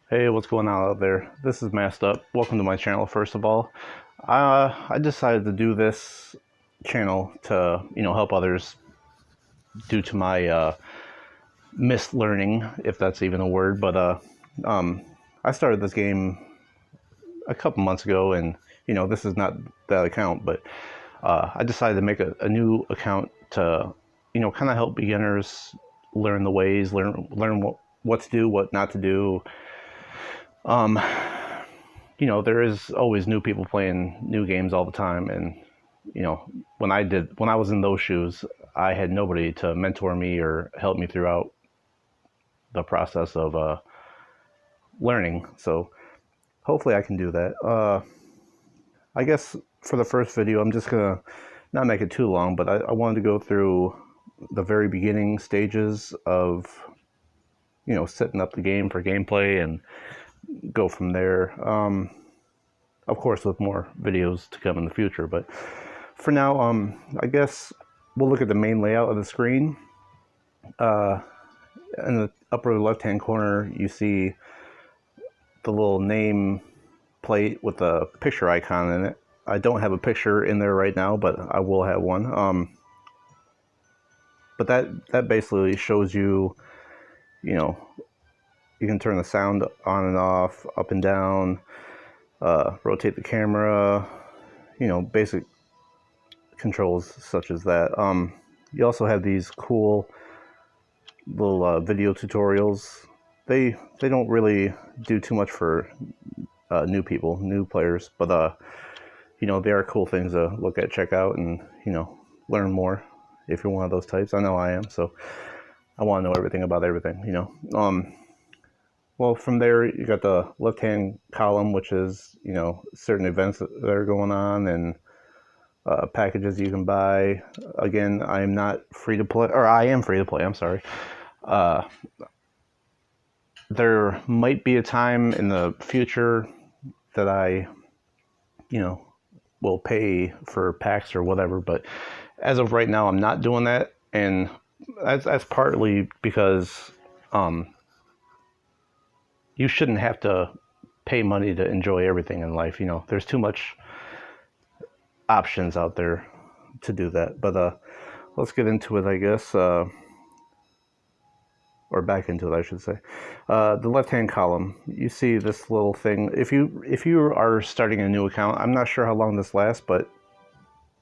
Hey, what's going on out there? This is Masked Up. Welcome to my channel, first of all. I decided to do this channel to, help others due to my missed learning, if that's even a word. But um, I started this game a couple months ago, and, this is not that account, but I decided to make a new account to, kind of help beginners learn the ways, learn what to do, what not to do. Um, there is always new people playing new games all the time, and you know, when I was in those shoes, I had nobody to mentor me or help me throughout the process of learning. So hopefully, I can do that. I guess for the first video, I'm just gonna not make it too long, but I wanted to go through the very beginning stages of setting up the game for gameplay and go from there. Of course, with more videos to come in the future, but for now, I guess we'll look at the main layout of the screen. In the upper left-hand corner, you see the little name plate with a picture icon in it. I don't have a picture in there right now, but I will have one. But that basically shows you, you know, you can turn the sound on and off, up and down, rotate the camera, basic controls such as that. You also have these cool little video tutorials. They don't really do too much for new players, but they are cool things to look at, check out, and learn more if you're one of those types. I know I am, so I want to know everything about everything. Well, from there you got the left-hand column, which is certain events that are going on and packages you can buy. Again, I am not free to play, or I am free to play. I'm sorry. There might be a time in the future that I, will pay for packs or whatever, but as of right now, I'm not doing that, and that's partly because you shouldn't have to pay money to enjoy everything in life. There's too much options out there to do that. But let's get into it, I guess. Or back into it, I should say. The left-hand column, you see this little thing. If you are starting a new account, I'm not sure how long this lasts, but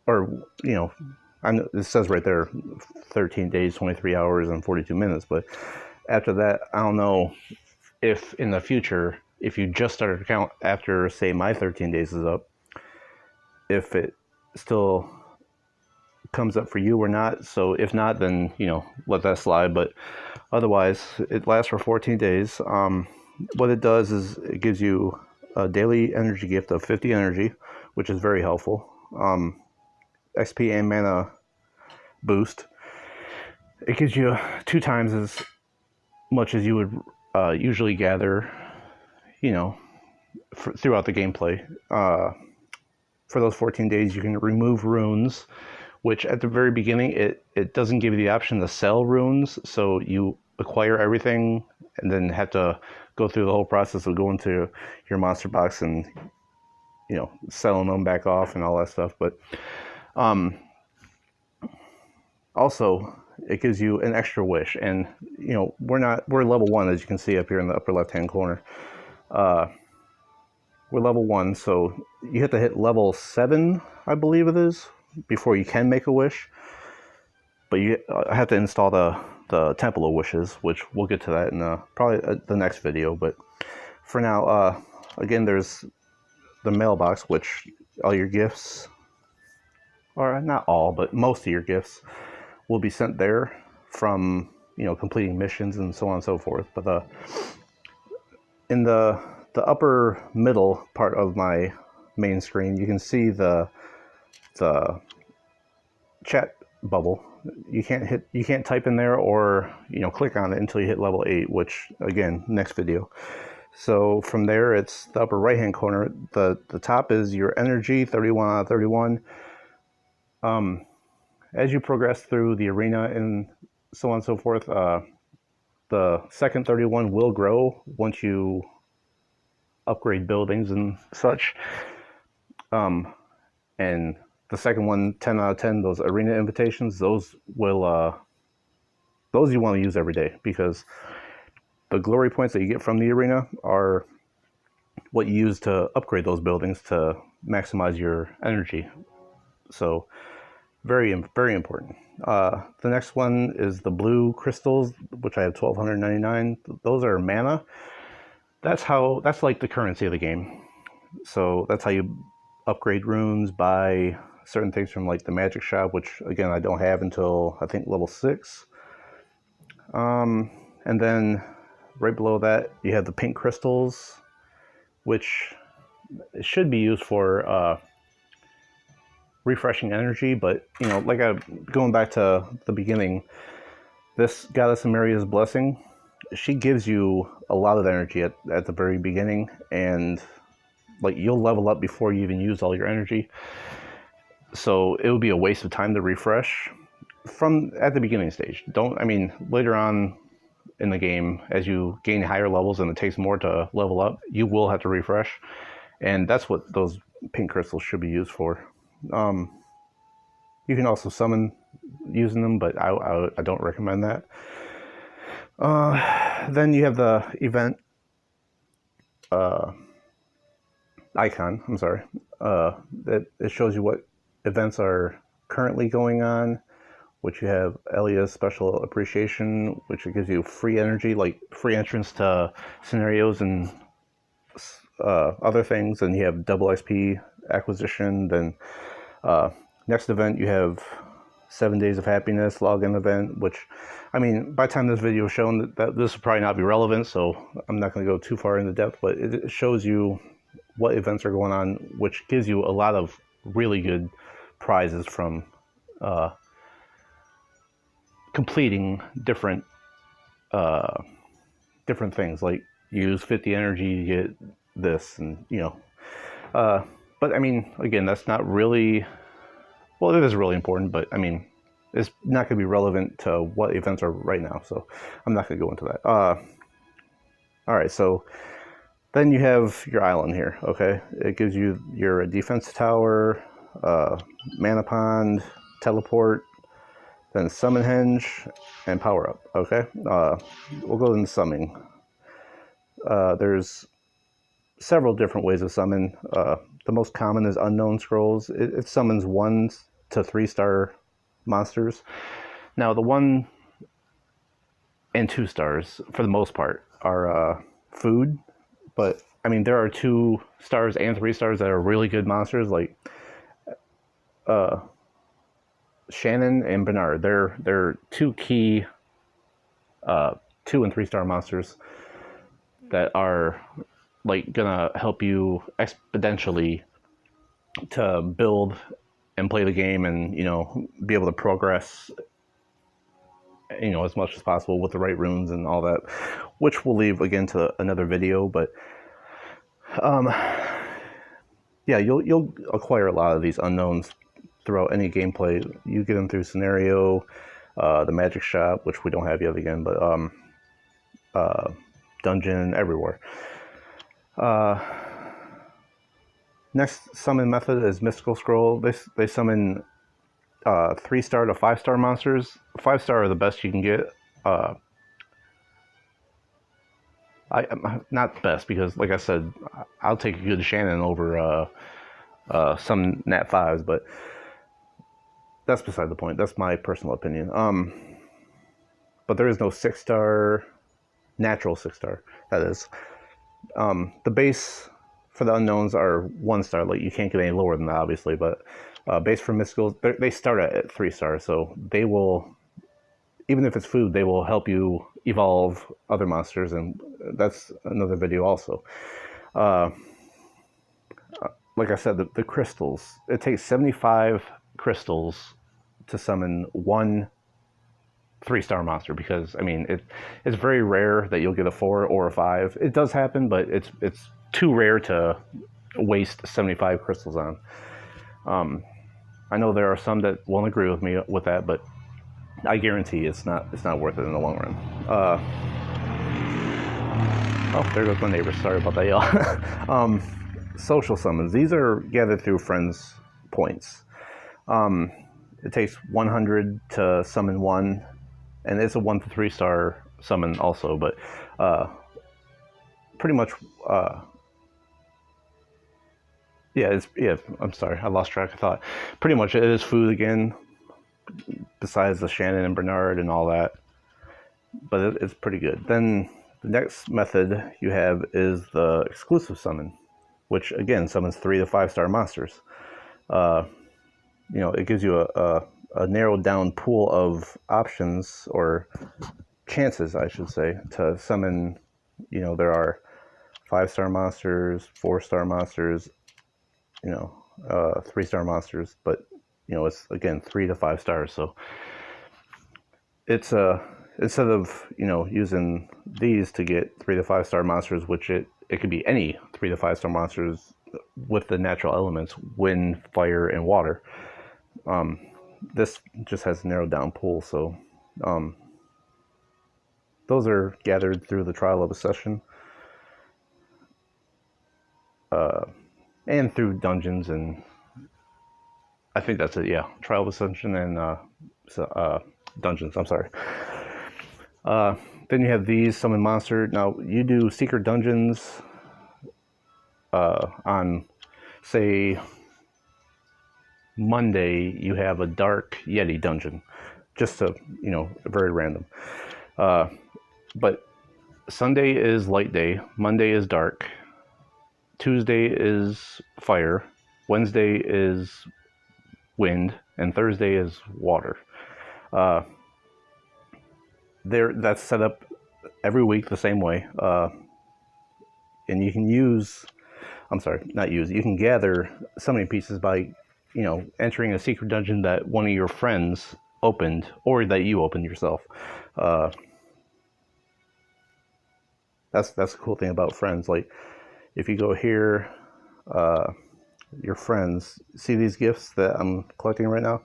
it says right there, 13 days, 23 hours, and 42 minutes. But after that, I don't know if in the future, if you just started an account after, say, my 13 days is up, if it still comes up for you or not. So if not, then let that slide. But otherwise, it lasts for 14 days. What it does is it gives you a daily energy gift of 50 energy, which is very helpful. XP and mana boost. It gives you 2 times as much as you would usually gather, throughout the gameplay. For those 14 days, you can remove runes, which at the very beginning, it doesn't give you the option to sell runes, so you acquire everything and then have to go through the whole process of going to your monster box and selling them back off and all that stuff. But also it gives you an extra wish, and we're level 1, as you can see up here in the upper left hand corner. We're level 1, so you have to hit level 7, I believe it is, before you can make a wish. But you have to install the Temple of Wishes, which we'll get to that in probably the next video. But for now, again, there's the mailbox, which all your gifts, or not all, but most of your gifts, will be sent there from completing missions and so on and so forth. But in the upper middle part of my main screen, you can see the chat bubble. You can't type in there or click on it until you hit level 8, which again, next video. So from there, it's the upper right hand corner. The top is your energy, 31 out of 31. As you progress through the arena and so on and so forth, the second 31 will grow once you upgrade buildings and such. And the second one, 10 out of 10, those arena invitations, those will those you want to use every day, because the glory points that you get from the arena are what you use to upgrade those buildings to maximize your energy. So very, very important. The next one is the blue crystals, which I have 1,299. Those are mana. That's like the currency of the game. So that's how you upgrade runes, buy certain things from like the magic shop, which again I don't have until I think level 6. And then right below that you have the pink crystals, which should be used for refreshing energy. But you know, like going back to the beginning, this goddess Amaria's blessing, she gives you a lot of energy at the very beginning, and like you'll level up before you even use all your energy. So it would be a waste of time to refresh from at the beginning stage. Later on in the game, as you gain higher levels and it takes more to level up, you will have to refresh. And that's what those pink crystals should be used for. You can also summon using them, but I don't recommend that. Then you have the event icon, I'm sorry, that it shows you what events are currently going on, which you have Elia's special appreciation, which gives you free energy, like free entrance to scenarios and other things. And you have double XP acquisition. Then next event you have 7 days of happiness login event, which, I mean, by the time this video is shown, that this will probably not be relevant, so I'm not going to go too far into depth, but it shows you what events are going on, which gives you a lot of really good prizes from completing different things. Like you use 50 energy to get this, and you know, but I mean, again, that's not really, well, it is really important, but I mean, it's not going to be relevant to what events are right now, so I'm not going to go into that. All right, so then you have your island here, okay? It gives you your defense tower, mana pond, teleport, then summon henge, and power up, okay? We'll go into summoning. There's several different ways of summon. The most common is unknown scrolls. It summons 1 to 3 star monsters. Now the 1 and 2 stars, for the most part, are food. But I mean, there are 2 stars and 3 stars that are really good monsters, like Shannon and Bernard. They're 2 key 2 and 3 star monsters that are like gonna help you exponentially to build and play the game, and you know, be able to progress, you know, as much as possible with the right runes and all that, which we'll leave again to another video. But yeah, you'll acquire a lot of these unknowns throughout any gameplay. You get them through scenario, the magic shop, which we don't have yet again, but dungeon, everywhere. Next summon method is mystical scroll. They summon 3 star to 5 star monsters. 5 star are the best you can get. Not best, because like I said, I'll take a good Shannon over some nat 5s, but that's beside the point. That's my personal opinion. But there is no 6 star, natural 6 star, that is. The base for the unknowns are 1 star. Like, you can't get any lower than that, obviously, but base for mysticals, they start at 3 stars, so they will, even if it's food, they will help you evolve other monsters, and that's another video also. Like I said, the crystals, it takes 75 crystals to summon 1 3-star monster, because I mean, it's very rare that you'll get a 4 or a 5. It does happen, but it's too rare to waste 75 crystals on. I know there are some that won't agree with me with that, but I guarantee it's not worth it in the long run. Oh, there goes my neighbor. Sorry about that, y'all. Social summons. These are gathered through friends points. It takes 100 to summon one, and it's a 1 to 3 star summon also, but pretty much, yeah, I'm sorry, I lost track of thought. Pretty much it is food again, besides the Shannon and Bernard and all that, but it's pretty good. Then the next method you have is the exclusive summon, which again summons 3 to 5 star monsters. It gives you a narrowed down pool of options, or chances, I should say, to summon. There are 5-star monsters, 4-star monsters, 3-star monsters, but it's again 3 to 5 stars. So it's instead of using these to get 3 to 5 star monsters, which it could be any 3 to 5 star monsters with the natural elements wind, fire, and water. This just has a narrowed down pool, so those are gathered through the Trial of Ascension, and through dungeons, and I think that's it. Yeah, Trial of Ascension and dungeons. I'm sorry. Then you have these summon monster. Now you do secret dungeons on, say, Monday. You have a dark Yeti dungeon, just to very random. But Sunday is light day, Monday is dark, Tuesday is fire, Wednesday is wind, and Thursday is water. That's set up every week the same way. And you can you can gather summoning pieces by, entering a secret dungeon that one of your friends opened, or that you opened yourself. That's the cool thing about friends. Like, if you go here, your friends, see these gifts that I'm collecting right now?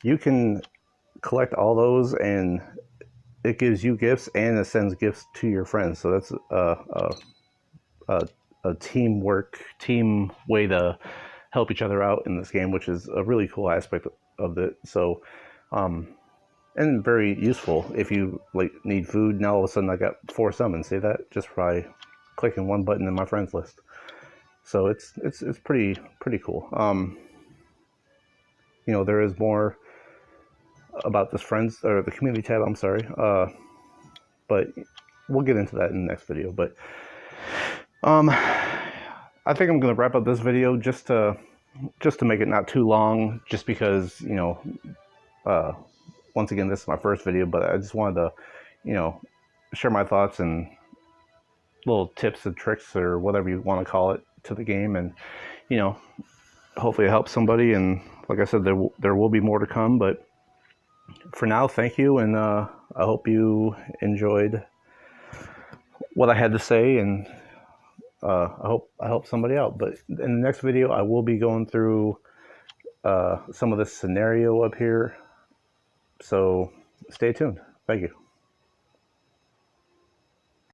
You can collect all those, and it gives you gifts, and it sends gifts to your friends. So that's a teamwork, team way to help each other out in this game, which is a really cool aspect of it. So, and very useful if you need food. Now all of a sudden I got 4 summons. See that? Just by clicking one button in my friends list. So it's pretty cool. There is more about this friends, or the community tab. I'm sorry, but we'll get into that in the next video. But I think I'm going to wrap up this video just to make it not too long, just because once again, this is my first video, but I just wanted to share my thoughts and little tips and tricks, or whatever you want to call it, to the game, and hopefully it helps somebody. And like I said, there will be more to come, but for now, thank you, and I hope you enjoyed what I had to say, and I hope somebody out. But in the next video, I will be going through some of this scenario up here, so stay tuned. Thank you.